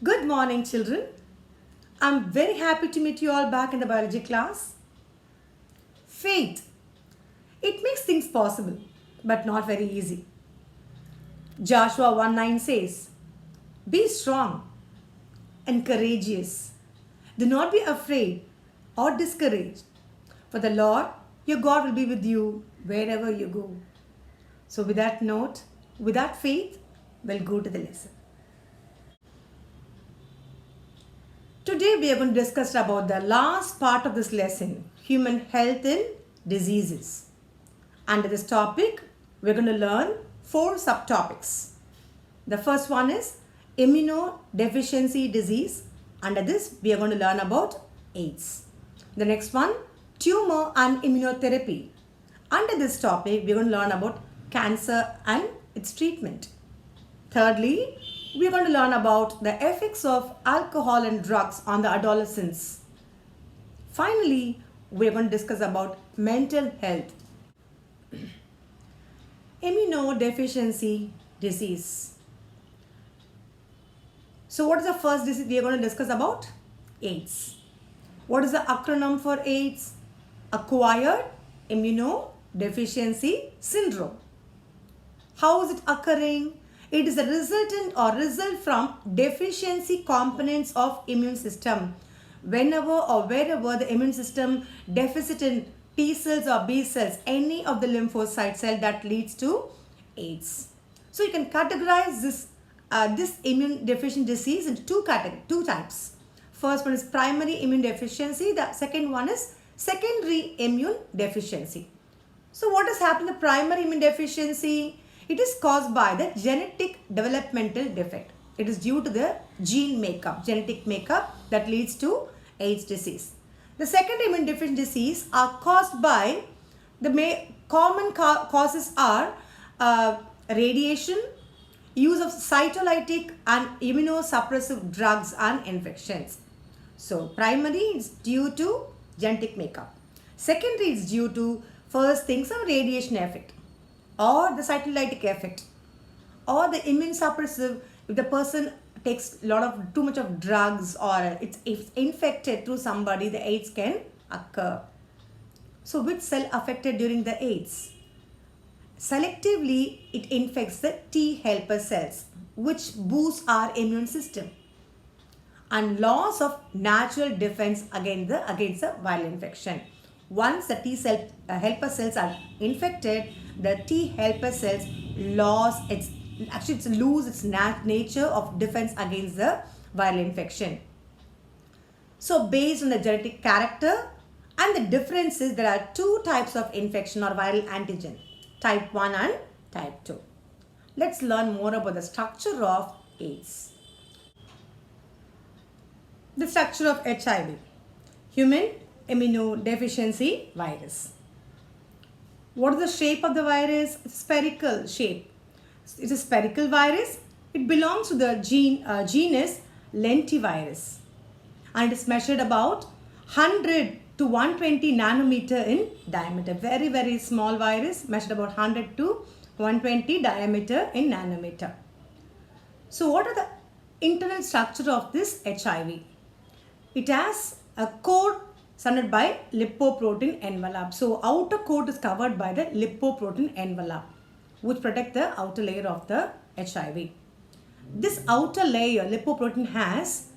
Good morning, children. I'm very happy to meet you all back in the biology class. Faith. It makes things possible, but not very easy. Joshua 1:9 says, Be strong and courageous. Do not be afraid or discouraged, for the Lord your God will be with you wherever you go. So, with that note, with that faith, we'll go to the lesson. Today we are going to discuss about the last part of this lesson, human health and diseases. Under this topic, we're going to learn 4 subtopics. The first one is immunodeficiency disease. Under this, we are going to learn about AIDS. The next one, tumor and immunotherapy. Under this topic, we are going to learn about cancer and its treatment. Thirdly, we are going to learn about the effects of alcohol and drugs on the adolescents. Finally, we are going to discuss about mental health. Immunodeficiency disease. So what is the first disease we are going to discuss about? AIDS. What is the acronym for AIDS? Acquired Immunodeficiency Syndrome. How is it occurring? It is a resultant or result from deficiency components of immune system. Whenever or wherever the immune system deficit in T cells or B cells, any of the lymphocyte cell, that leads to AIDS. So you can categorize this immune deficient disease into two types. First one is primary immune deficiency. The second one is secondary immune deficiency. So what has happened to primary immune deficiency? It is caused by the genetic developmental defect. It is due to the gene makeup, genetic makeup, that leads to AIDS disease. The second immune deficient disease are caused by the common causes are radiation, use of cytolytic and immunosuppressive drugs and infections. So primary is due to genetic makeup. Secondary is due to first thing some radiation effect, or the cytolytic effect, or the immune suppressive. If the person takes too much of drugs, or it's infected through somebody, the AIDS can occur. So which cell affected during the AIDS? Selectively, it infects the T helper cells, which boosts our immune system, and loss of natural defense against the viral infection. Once the T cell helper cells are infected, the T helper cells lose its nature of defense against the viral infection. So based on the genetic character and the differences, there are 2 types of infection or viral antigen, type 1 and type 2. Let's learn more about the structure of AIDS. The structure of HIV, human immunodeficiency virus. What is the shape of the virus? It's spherical shape. It's a spherical virus. It belongs to the genus lentivirus, and it is measured about 100 to 120 nanometer in diameter. Very, very small virus, measured about 100 to 120 diameter in nanometer. So what are the internal structure of this HIV? It has a coat surrounded by lipoprotein envelope. So outer coat is covered by the lipoprotein envelope, which protect the outer layer of the HIV. This outer layer, lipoprotein, has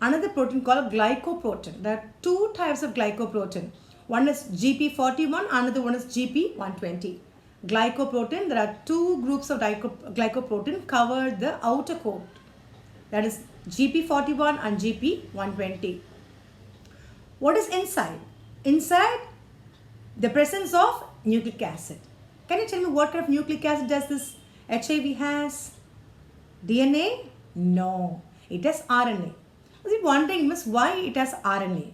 another protein called glycoprotein. There are 2 types of glycoprotein. One is GP41, another one is GP120. Glycoprotein, there are 2 groups of glycoprotein cover the outer coat. That is GP41 and GP120. What is inside? Inside, the presence of nucleic acid. Can you tell me what kind of nucleic acid does this HIV has? DNA? No. It has RNA. Was it wondering, Miss, why it has RNA?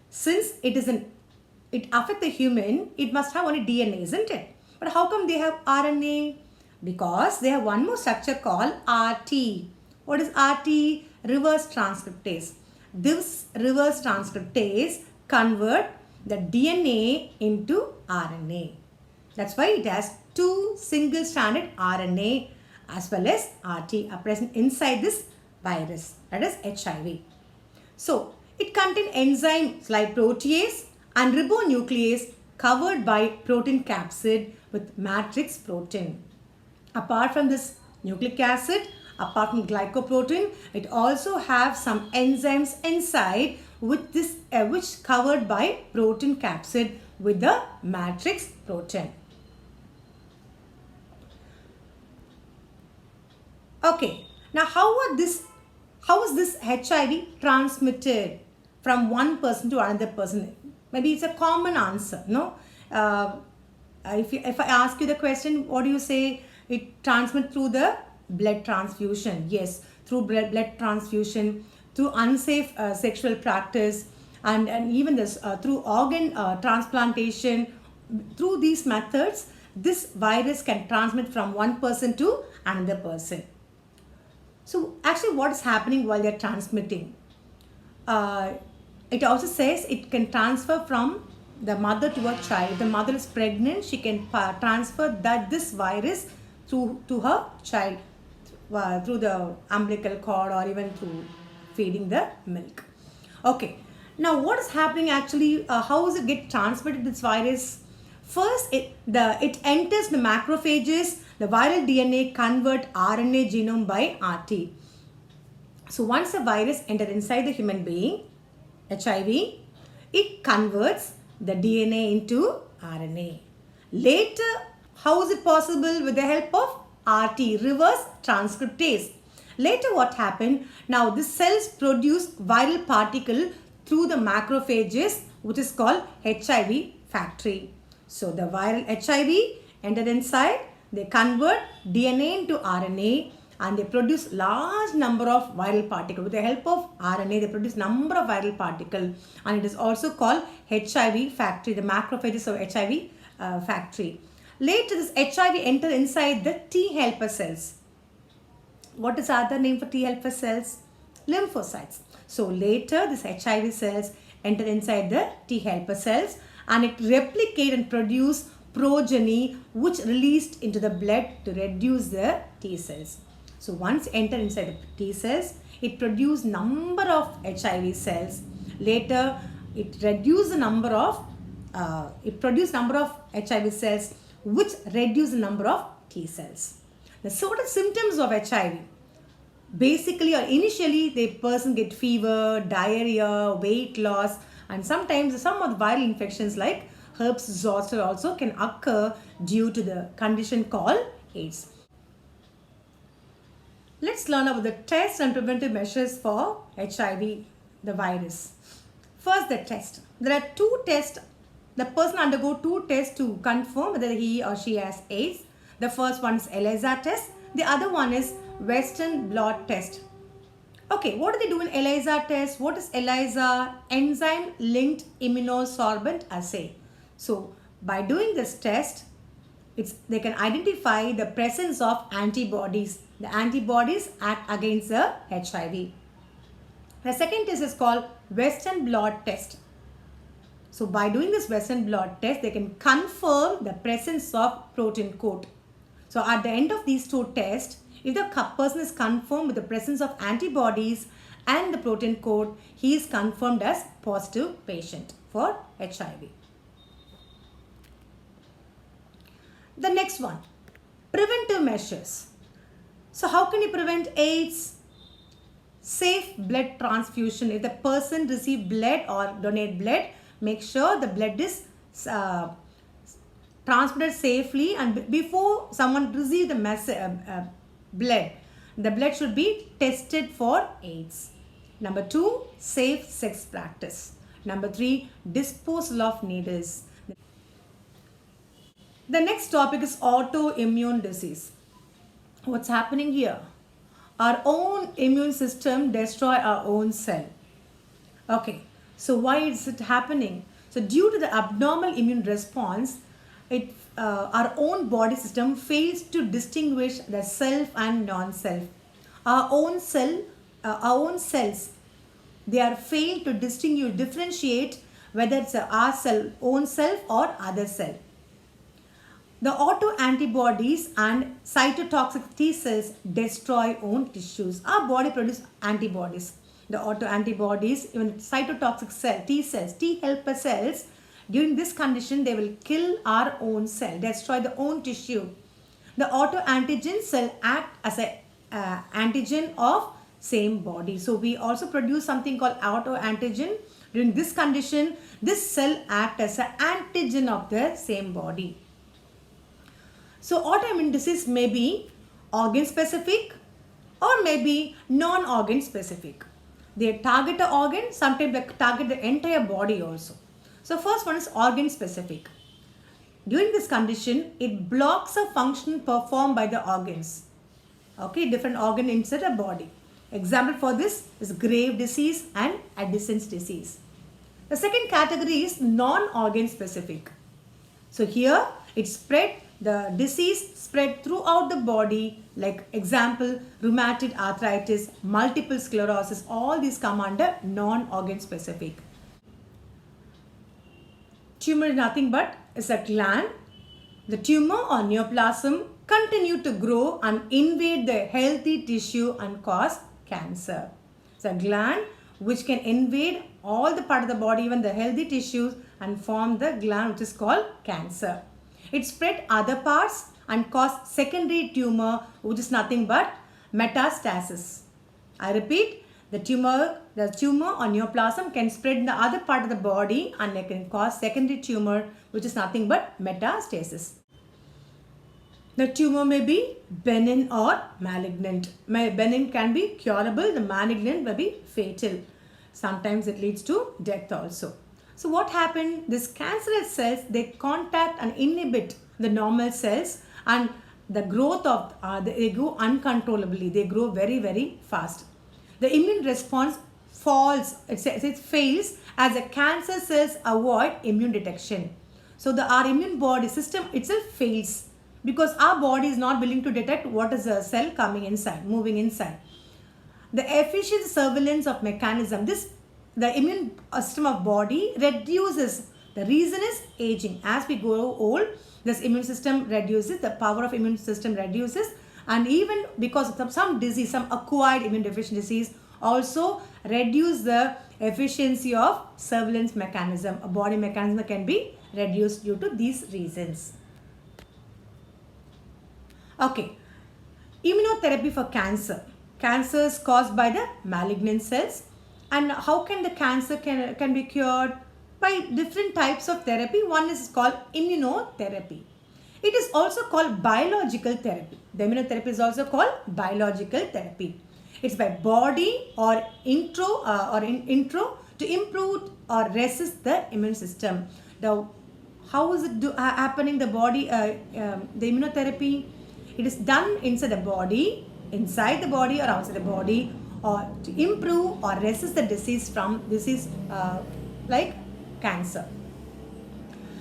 Since it affects the human, it must have only DNA, isn't it? But how come they have RNA? Because they have one more structure called RT. What is RT? Reverse transcriptase. This reverse transcriptase convert the DNA into RNA. That's why it has 2 single-stranded RNA as well as RT are present inside this virus, that is HIV. So, it contains enzymes like protease and ribonuclease covered by protein capsid with matrix protein. Apart from this nucleic acid, apart from glycoprotein, it also have some enzymes inside with this which covered by protein capsid with the matrix protein. Okay, now how is this HIV transmitted from one person to another person? Maybe it's a common answer, no? If I ask you the question, what do you say? It transmits through the blood transfusion. Yes, through blood transfusion, through unsafe sexual practice, and even this through organ transplantation. Through these methods, this virus can transmit from one person to another person. So actually what is happening while they're transmitting? It also says it can transfer from the mother to a child. If the mother is pregnant, she can transfer this virus to her child through the umbilical cord or even through feeding the milk. Okay. Now what is happening actually? How does it get transmitted, this virus? First, it enters the macrophages. The viral DNA convert RNA genome by RT. So once a virus enters inside the human being, HIV, it converts the DNA into RNA. Later, how is it possible? With the help of RT, reverse transcriptase. Later what happened? Now the cells produce viral particle through the macrophages, which is called HIV factory. So the viral HIV entered inside, they convert DNA into RNA and they produce large number of viral particles. With the help of RNA, they produce number of viral particles, and it is also called HIV factory, the macrophages of HIV factory. Later, this HIV enters inside the T helper cells. What is the other name for T helper cells? Lymphocytes. So later, this HIV cells enter inside the T helper cells and it replicate and produce progeny which released into the blood to reduce the T cells. So once enter inside the T cells, it produce number of HIV cells. Later, it reduce the number of produce number of HIV cells which reduce the number of T cells. The sort of symptoms of HIV. Basically or initially, the person get fever, diarrhea, weight loss, and sometimes some of the viral infections like herpes zoster also can occur due to the condition called AIDS. Let's learn about the tests and preventive measures for HIV, the virus. First, the test. There are two tests. The person undergo two tests to confirm whether he or she has AIDS. The first one is ELISA test. The other one is Western blot test. Okay, what do they do in ELISA test? What is ELISA? Enzyme linked immunosorbent assay. So by doing this test, they can identify the presence of antibodies. The antibodies act against the HIV. The second test is called Western blot test. So by doing this Western blot test, they can confirm the presence of protein coat. So at the end of these two tests, if the person is confirmed with the presence of antibodies and the protein coat, he is confirmed as positive patient for HIV. The next one, preventive measures. So how can you prevent AIDS? Safe blood transfusion. If the person receives blood or donate blood, make sure the blood is transmitted safely, and before someone receives the blood, the blood should be tested for AIDS. Number 2, safe sex practice. Number 3, disposal of needles. The next topic is autoimmune disease. What's happening here? Our own immune system destroy our own cell. Okay, so why is it happening? So due to the abnormal immune response, our own body system fails to distinguish the self and non-self. Our own cells, they are failed to differentiate whether it's our own self or other self. The autoantibodies and cytotoxic T cells destroy own tissues. Our body produces antibodies. The autoantibodies, even cytotoxic cell, T cells, T helper cells, during this condition, they will kill our own cell, destroy the own tissue. The autoantigen cell act as a antigen of same body. So we also produce something called autoantigen. During this condition, this cell act as an antigen of the same body. So autoimmune disease may be organ specific or maybe non-organ specific. They target an organ, sometimes they target the entire body also. So first one is organ specific. During this condition, it blocks a function performed by the organs. Okay, different organ inside the body. Example for this is Graves' disease and Addison's disease. The second category is non-organ specific. So here it spread, the disease spread throughout the body, like example rheumatoid arthritis, multiple sclerosis, all these come under non-organ specific. Tumor is nothing but is a gland. The tumor or neoplasm continue to grow and invade the healthy tissue and cause cancer. It's a gland which can invade all the part of the body, even the healthy tissues, and form the gland which is called cancer. It spread other parts and cause secondary tumor which is nothing but metastasis. I repeat, the tumor or neoplasm can spread in the other part of the body and it can cause secondary tumor which is nothing but metastasis. The tumor may be benign or malignant. Benign can be curable, the malignant may be fatal. Sometimes it leads to death also. So what happened? These cancerous cells, they contact and inhibit the normal cells and the growth of, they grow uncontrollably. They grow very, very fast. The immune response falls, it fails as the cancer cells avoid immune detection. So our immune body system itself fails because our body is not willing to detect what is a cell coming inside, moving inside. The efficient surveillance of mechanism, the immune system of body reduces. The reason is aging. As we grow old, this immune system reduces, the power of immune system reduces, and even because of some disease, some acquired immune deficiency disease also reduce the efficiency of surveillance mechanism. A body mechanism can be reduced due to these reasons. Okay, immunotherapy for cancer. Cancer is caused by the malignant cells. And how can the cancer can be cured? By different types of therapy. One is called immunotherapy. It is also called biological therapy. The immunotherapy is also called biological therapy. It's by body or intro to improve or resist the immune system. Now, how is it happening? The body, the immunotherapy, it is done inside the body or outside the body, or to improve or resist the disease like cancer.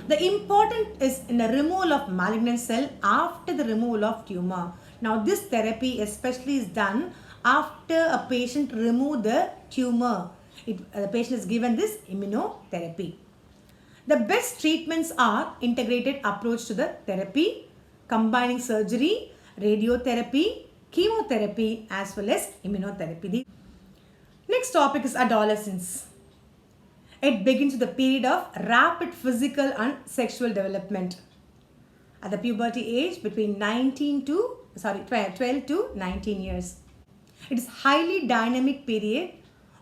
The important is in the removal of malignant cell after the removal of tumor. Now this therapy especially is done after a patient remove the tumor. The patient is given this immunotherapy. The best treatments are integrated approach to the therapy, combining surgery, radiotherapy, chemotherapy as well as immunotherapy. The next topic is adolescence. It begins with the period of rapid physical and sexual development. At the puberty age between 12 to 19 years. It is highly dynamic period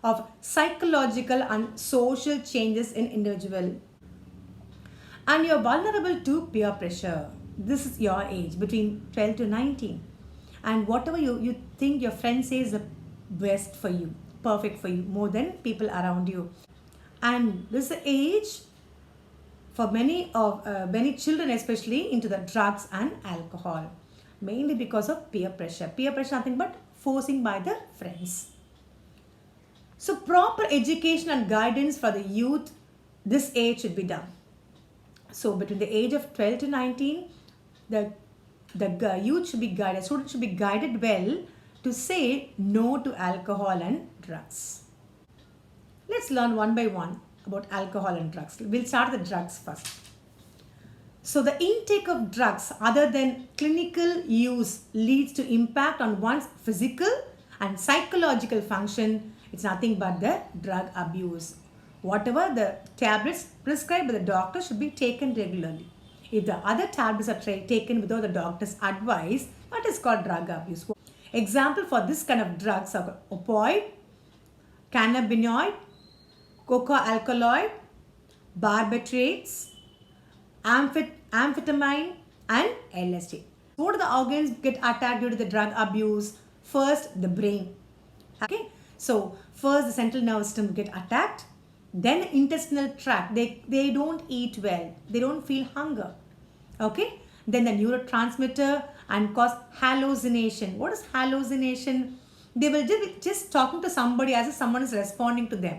of psychological and social changes in individual. And you are vulnerable to peer pressure. This is your age between 12 to 19. And whatever you think your friend says is the best for you, perfect for you, more than people around you. And this is the age for many children especially into the drugs and alcohol, mainly because of peer pressure. Peer pressure nothing but forcing by the friends. So proper education and guidance for the youth, this age should be done. So between the age of 12 to 19, the youth should be guided, students should be guided well to say no to alcohol and drugs. Let's learn one by one about alcohol and drugs. We'll start with the drugs first. So the intake of drugs other than clinical use leads to impact on one's physical and psychological function. It's nothing but the drug abuse. Whatever the tablets prescribed by the doctor should be taken regularly. If the other tablets are taken without the doctor's advice, that is called drug abuse. Example for this kind of drugs are opioid, cannabinoid, coca-alkaloid, barbiturates, amphetamine and LSD. What do the organs get attacked due to the drug abuse? First, the brain. Okay, so first the central nervous system get attacked, then the intestinal tract. They don't eat well, they don't feel hunger. Okay, then the neurotransmitter and cause hallucination. What is hallucination? They will just talking to somebody as if someone is responding to them.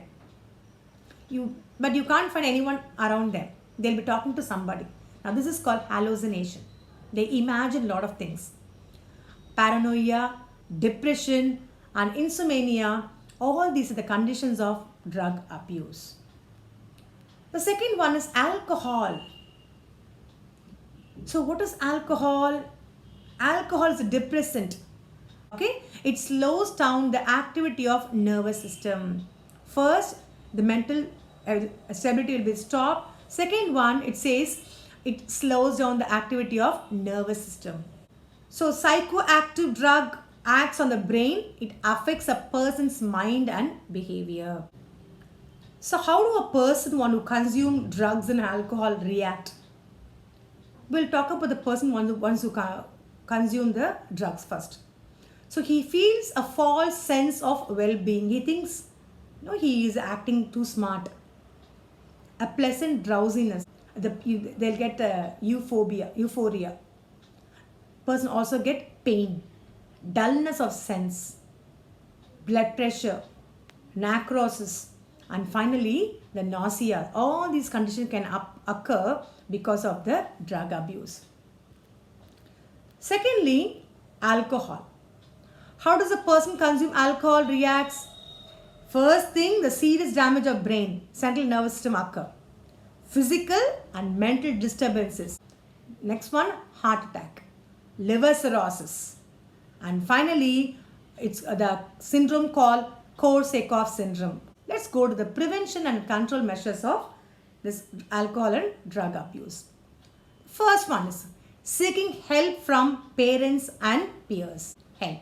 But you can't find anyone around them. They'll be talking to somebody. Now this is called hallucination. They imagine a lot of things. Paranoia, depression and insomnia, all these are the conditions of drug abuse. The second one is alcohol. So what is alcohol? Alcohol is a depressant. Okay, it slows down the activity of nervous system. First, the mental stability will be stopped. Second one, it says it slows down the activity of nervous system. So psychoactive drug acts on the brain. It affects a person's mind and behavior. So how do a person want to consume drugs and alcohol react? We'll talk about the person who wants to consume the drugs first. So he feels a false sense of well-being. He thinks he is acting too smart. A pleasant drowsiness. They'll get euphoria. Person also get pain, dullness of sense, blood pressure, necrosis, and finally the nausea. All these conditions can occur because of the drug abuse. Secondly, alcohol. How does a person consume alcohol reacts? First thing, the serious damage of brain, central nervous system occur. Physical and mental disturbances. Next one, heart attack, liver cirrhosis. And finally, it's the syndrome called Korsakoff syndrome. Let's go to the prevention and control measures of this alcohol and drug abuse. First one is seeking help from parents and peers. Help.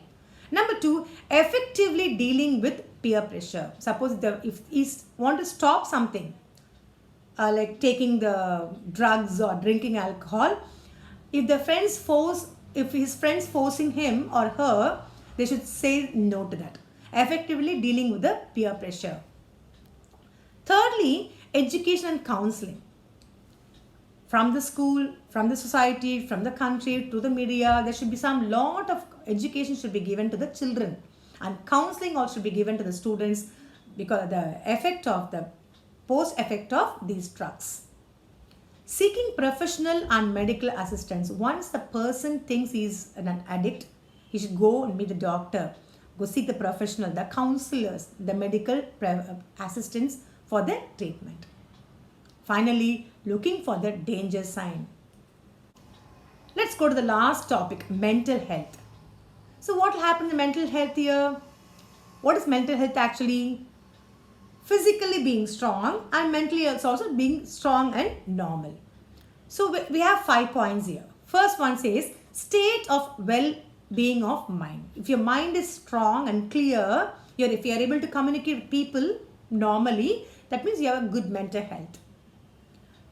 Number two, effectively dealing with peer pressure. Suppose if he want to stop something, like taking the drugs or drinking alcohol, if his friends forcing him or her, they should say no to that. Effectively dealing with the peer pressure. Thirdly, education and counseling. From the school, from the society, from the country to the media, there should be some lot of education should be given to the children, and counseling also should be given to the students because the post effect of these drugs. Seeking professional and medical assistance. Once the person thinks he is an addict, he should go and meet the doctor, go seek the professional, the counselors, the medical assistance for the treatment. Finally, looking for the danger sign. Let's go to the last topic, mental health. So what will happen in mental health here? What is mental health actually? Physically being strong and mentally also being strong and normal. So we have 5 points here. First one says state of well-being of mind. If your mind is strong and clear, if you are able to communicate with people normally, that means you have a good mental health.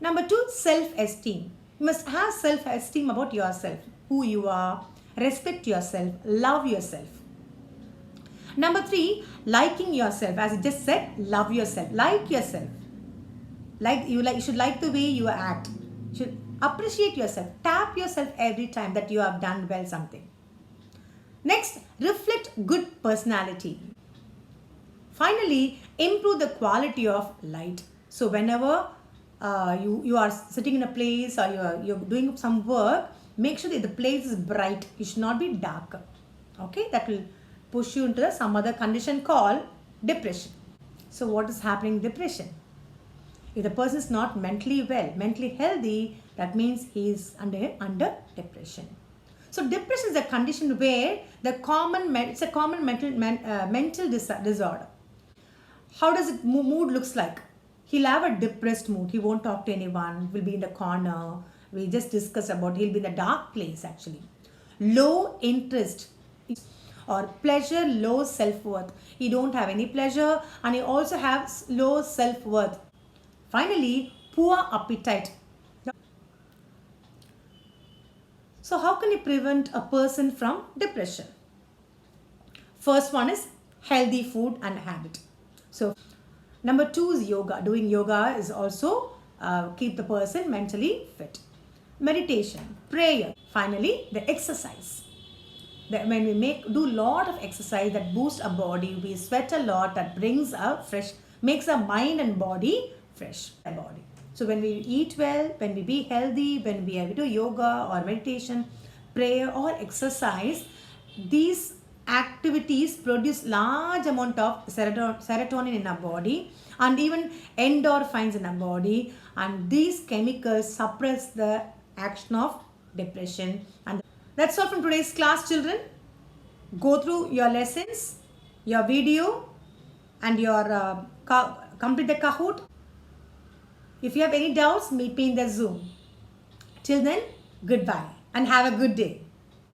Number 2, self-esteem. You must have self-esteem about yourself, who you are, respect yourself, love yourself. Number 3, liking yourself. As I just said, love yourself, like yourself. You should like the way you act. You should appreciate yourself, tap yourself every time that you have done well something. Next, reflect good personality. Finally, improve the quality of light. So whenever you are sitting in a place or you're doing some work, make sure that the place is bright. It should not be dark. Okay, that will push you into some other condition called depression. So what is happening in depression? If the person is not mentally well, mentally healthy, That means he is under depression. So depression is a condition where it's a common mental disorder. How does it mood looks like? He'll have a depressed mood. He won't talk to anyone. Will be in the corner. We just discussed about he'll be in the dark place actually. Low interest or pleasure, low self-worth. He don't have any pleasure and he also has low self-worth. Finally, poor appetite. So how can you prevent a person from depression? First one is healthy food and habit. So number 2 is yoga. Doing yoga is also keep the person mentally fit. Meditation, prayer. Finally, the exercise. When we do lot of exercise that boosts our body, we sweat a lot, that makes our mind and body fresh. So when we eat well, when we be healthy, when we do yoga or meditation, prayer or exercise, these activities produce large amount of serotonin in our body and even endorphins in our body, and these chemicals suppress the action of depression. And that's all from today's class, children. Go through your lessons, your video, and your complete the Kahoot. If you have any doubts, meet me in the Zoom. Till then, goodbye and have a good day.